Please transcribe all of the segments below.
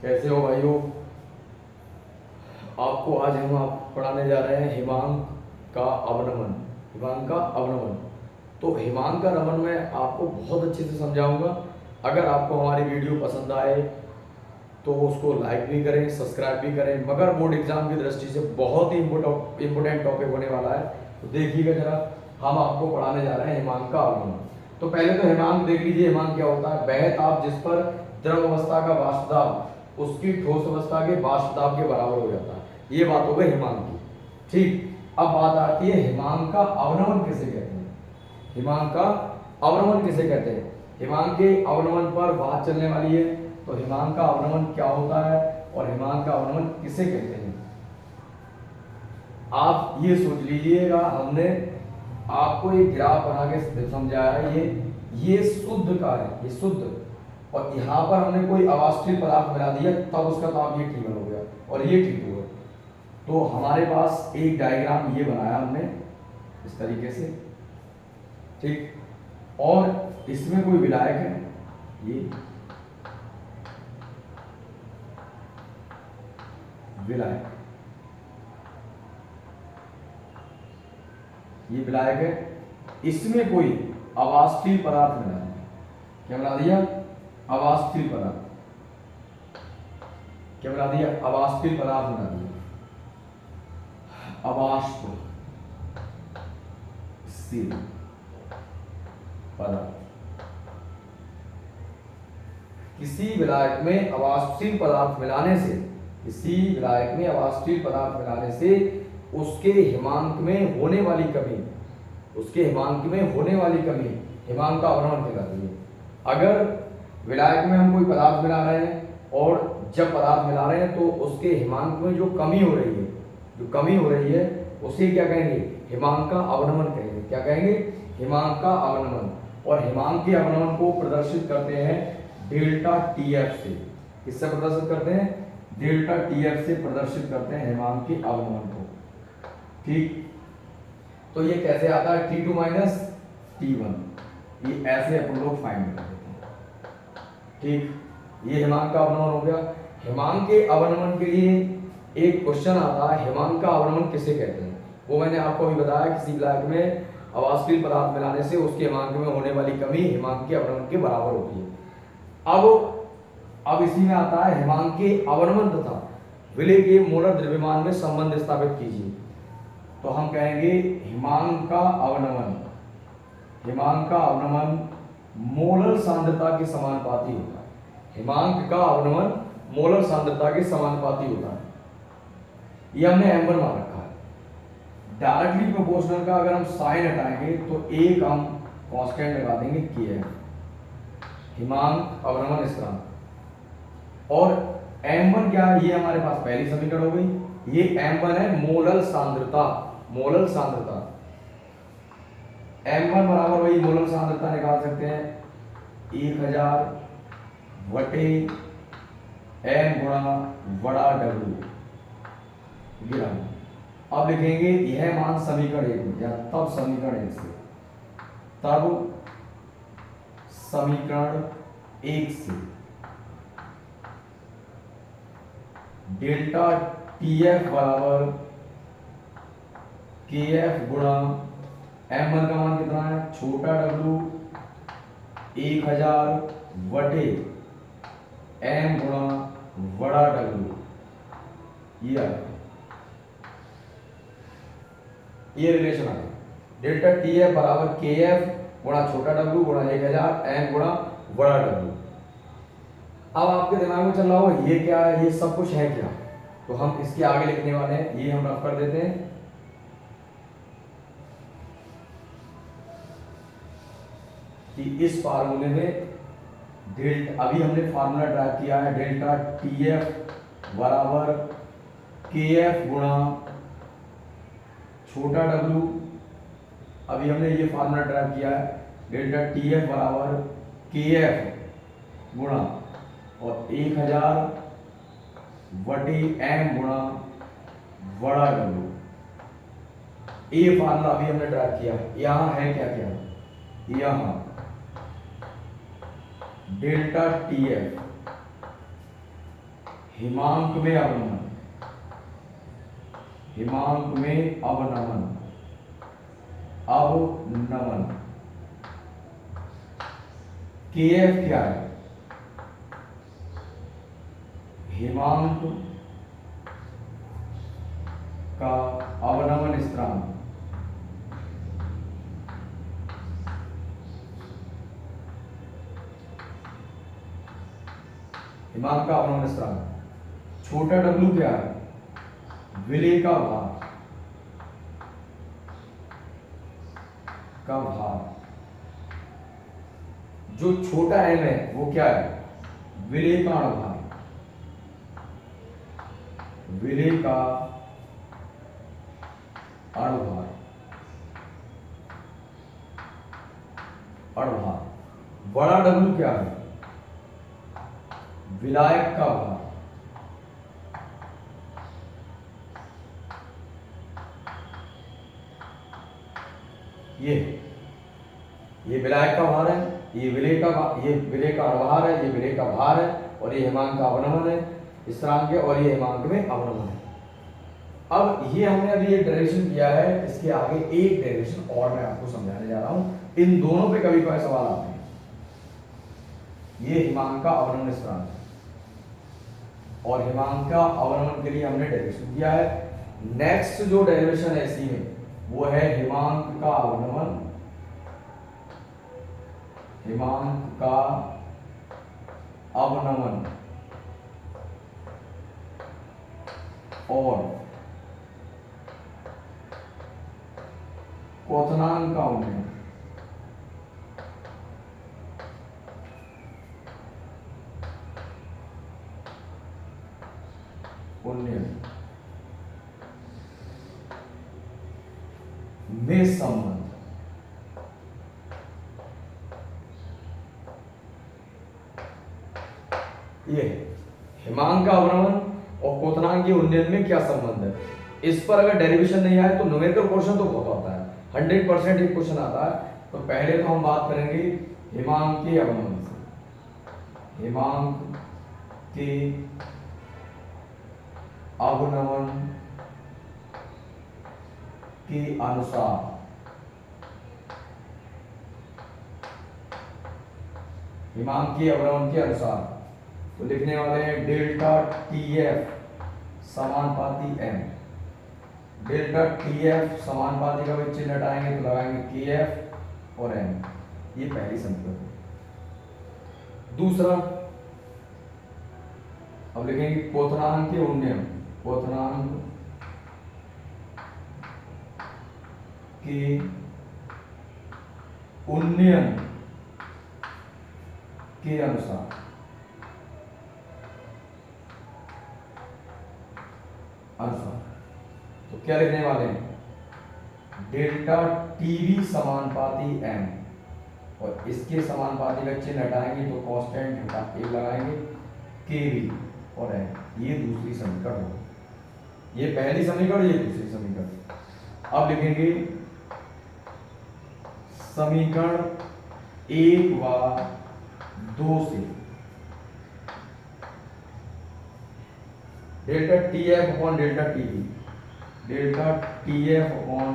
कैसे हो भाइयों। आपको आज हम आप पढ़ाने जा रहे हैं हिमांक का अवनमन। हिमांक का अवनमन। तो हिमांक का रमन मैं आपको बहुत अच्छे से समझाऊंगा। अगर आपको हमारी वीडियो पसंद आए तो उसको लाइक भी करें, सब्सक्राइब भी करें। मगर बोर्ड एग्जाम की दृष्टि से बहुत ही इम्पोर्टेंट टॉपिक होने वाला है, तो देखिएगा जरा। हम आपको पढ़ाने जा रहे हैं हिमांक का अवनमन। तो पहले तो हिमांक देख लीजिए। हिमांक क्या होता है? वह ताप जिस पर द्रव अवस्था का वाष्प दाब उसकी ठोस अवस्था के वाष्प दाब के बराबर हो जाता है। ये बात हो गई हिमांक की। ठीक, अब बात आती है हिमांक का अवनमन किसे कहते हैं। हिमांक का अवनमन किसे कहते हैं? हिमांक के अवनमन पर बात चलने वाली है। तो हिमांक का अवनमन क्या होता है और हिमांक का अवनमन किसे कहते हैं, आप ये सोच लीजिएगा। हमने आपको एक ग्राफ बना के समझाया है। ये शुद्ध का है, ये शुद्ध, और यहाँ पर हमने कोई अवाष्पीय पदार्थ मिला दिया, तब उसका ताप ये T1 हो गया और ये T2 है। तो हमारे पास एक डायग्राम ये बनाया हमने इस तरीके से। ठीक, और इसमें कोई विलायक है, ये विलायक, ये विलायक है। इसमें कोई अवाष्पीय पदार्थ मिला दिया। क्या मिला दिया? अवाष्पीय पदार्थ। क्या मिला दिया? अवाष्पीय पदार्थ मिला दिया। अवाष्पशील पदार्थ। किसी विलायक में अवाष्पशील पदार्थ मिलाने से, किसी विलायक में अवाष्पशील पदार्थ मिलाने से उसके हिमांक में होने वाली कमी, उसके हिमांक में होने वाली कमी हिमांक का अवनमन कहलाती है। अगर विलायक में हम कोई पदार्थ मिला रहे हैं और जब पदार्थ मिला रहे हैं तो उसके हिमांक में जो कमी हो रही है, जो कमी हो रही है उसे क्या कहेंगे? हिमांक का अवनमन कहेंगे। क्या कहेंगे? हिमांक का अवनमन। और हिमांक के अवनमन को प्रदर्शित करते हैं डेल्टा टीएफ से। किससे प्रदर्शित करते हैं? डेल्टा टीएफ से प्रदर्शित करते हैं हिमांक के अवनमन को। ठीक, तो ये कैसे आता है? T2 माइनस T1, ये ऐसे अपन लोग फाइंड कर देते हैं। ठीक, ये हिमांक का अवनमन हो गया। हिमांक के अवनमन के लिए एक क्वेश्चन आता है, हिमांक का अवनमन किसे कहते हैं? वो मैंने आपको अभी बताया, किसी विलायक में अवाष्पीय पदार्थ मिलाने से उसके हिमांक में होने वाली कमी हिमांक के अवनमन के बराबर होती है। अब इसी में आता है हिमांक के अवनमन तथा विलय के मोलर द्रव्यमान में संबंध स्थापित कीजिए। तो हम कहेंगे हिमांक का अवनमन, हिमांक का अवनमन मोलर सांद्रता के समानुपाती होता है। हिमांक का अवनमन मोलर सांद्रता के समानुपाती होता है। ये हमने m1 मान रखा है। डायरेक्टली प्रोपोर्शनल का अगर हम साइन हटाएंगे तो एक हम कांस्टेंट लगा देंगे Kf, हिमांक अवनमन स्थिरांक। और m1 क्या है? ये हमारे पास पहली समीकरण हो गई। ये m1 है मोलर सांद्रता, मोलर सांद्रता। m1 बराबर वही मोलर सांद्रता निकाल सकते हैं 1000 बटे m गुणा बड़ा W ग्राम। अब लिखेंगे यह मान समीकरण 1 में, या तब समीकरण 1 से, तब समीकरण 1 से डेल्टा TF बराबर KF गुणा m1 का मान कितना है? छोटा W 1000 बटे m गुणा बड़ा W। ये रिलेशन आ गया। डेल्टा TF बराबर KF गुणा छोटा W गुणा 1000 m गुणा बड़ा W। अब आपके दिमाग में चल रहा हो ये क्या है, ये सब कुछ है क्या? तो हम इसके आगे लिखने वाले हैं, ये हम रफ कर देते हैं। कि इस फार्मूले में डेल्टा, अभी हमने फार्मूला ड्राइव किया है, डेल्टा TF बराबर KF गुणा छोटा W। अभी हमने ये फार्मूला ड्राइव किया है, डेल्टा TF बराबर KF गुणा और 1000 बटे m गुणा बड़ा W। ये फार्मूला अभी हमने ड्राइव किया। यहाँ है क्या क्या? यहाँ डेल्टा TF हिमांक में अवनमन, हिमांक में अवनमन, अवनमन। KF क्या है? हिमांक का अवनमन स्थिरांक। हिमांक का अवनमन स्थिरांक। छोटा W क्या है? विलेय का भार, का भार। जो छोटा m है वो क्या है? विलेय का अणुभार, विलेय का अणुभार, अणुभार। बड़ा W क्या है? विलायक का भार, ये विलायक का भार है, ये विलेय का अणुभार है, ये विलेय का भार है, और ये हिमांक का अवनमन है स्थिरांक है, और ये हिमांक में अवनमन है। अब ये हमने अभी एक डेरिवेशन किया है, इसके आगे एक डेरिवेशन और मैं आपको समझाने जा रहा हूं। इन दोनों पे कभी कभी सवाल आते हैं। ये हिमांक का अवनमन स्थिरांक है, और हिमांक का अवनमन के लिए हमने डेरिवेशन किया है। नेक्स्ट जो डेरिवेशन है इसी में वो है हिमांक का अवनमन, हिमांक का अवनमन और क्वथनांक का उन्नयन। में संबंध। ये हिमांक का अवनमन और क्वथनांक के उन्नयन में क्या संबंध है, इस पर अगर डेरिवेशन नहीं आए तो न्यूमेरिकल क्वेश्चन तो बहुत आता है, 100% एक क्वेश्चन आता है। तो पहले तो हम बात करेंगे हिमांक के अवनमन से। हिमांक के अवनमन के अनुसार हिमांक के अवनमन के अनुसार तो लिखने वाले हैं डेल्टा TF समानुपाती m। डेल्टा TF समानुपाती का भी चिन्ह हटाएंगे तो लगाएंगे KF और m। ये पहली समीकरण। दूसरा अब लिखेंगे क्वथनांक के उन्नयन, क्वथनांक के उन्नयन के अनुसार। तो क्या लिखने वाले हैं? डेल्टा TB समानुपाती m, और इसके समानुपाती का चिन्ह हटाएंगे तो कांस्टेंट हटा एक लगाएंगे KB और m। ये दूसरी समीकरण होगी, ये पहली समीकरण, ये दूसरी समीकरण। अब लिखेंगे समीकरण 1 व 2 से delta TF upon delta TB, delta TF upon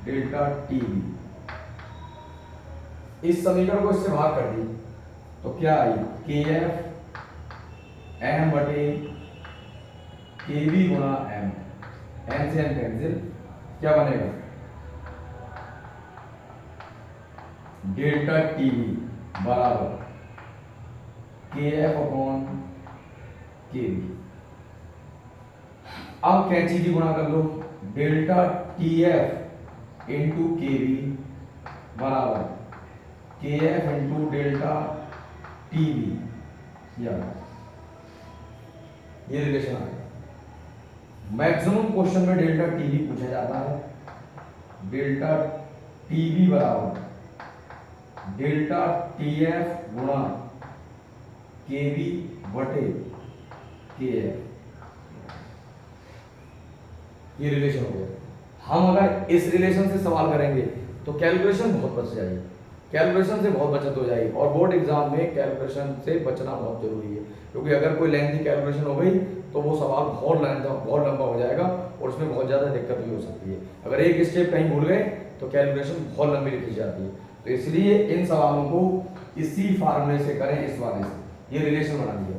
delta TB। इस समीकरण को इससे भाग कर दी तो क्या आई? KF m बटे KB गुणा m। m से m कैंसिल, क्या बनेगा? डेल्टा TB बराबर KF अपॉन KB। अब कैंची की गुणा कर लो, डेल्टा TF इंटू KB बराबर KF इंटू डेल्टा TB। ये रिलेशन आ गया। मैक्सिमम क्वेश्चन में डेल्टा TB पूछा जाता है। डेल्टा TB बराबर डेल्टा TF गुणा KB बटे KF। ये रिलेशन हो गया। हम अगर इस रिलेशन से सवाल करेंगे तो कैलकुलेशन बहुत बच जाएगी। कैलकुलेशन से बहुत बचत हो जाएगी। और बोर्ड एग्जाम में कैलकुलेशन से बचना बहुत जरूरी है, क्योंकि अगर कोई लेंथी कैलकुलेशन हो गई तो वो सवाल बहुत लंबा हो जाएगा और उसमें बहुत ज़्यादा दिक्कत भी हो सकती है। अगर एक स्टेप कहीं भूल गए तो कैलकुलेशन बहुत लंबी लिखी जाती है। तो इसलिए इन सवालों को इसी फार्मूले से करें, इस वाले से, ये रिलेशन बना दिया।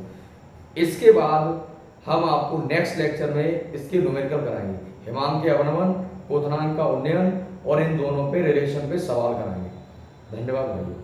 इसके बाद हम आपको नेक्स्ट लेक्चर में इसके न्यूमेरिकल कराएंगे, हिमांक के अवनमन, क्वोथनांक का उन्नयन और इन दोनों पे रिलेशन पे सवाल कराएंगे। धन्यवाद भाइयों।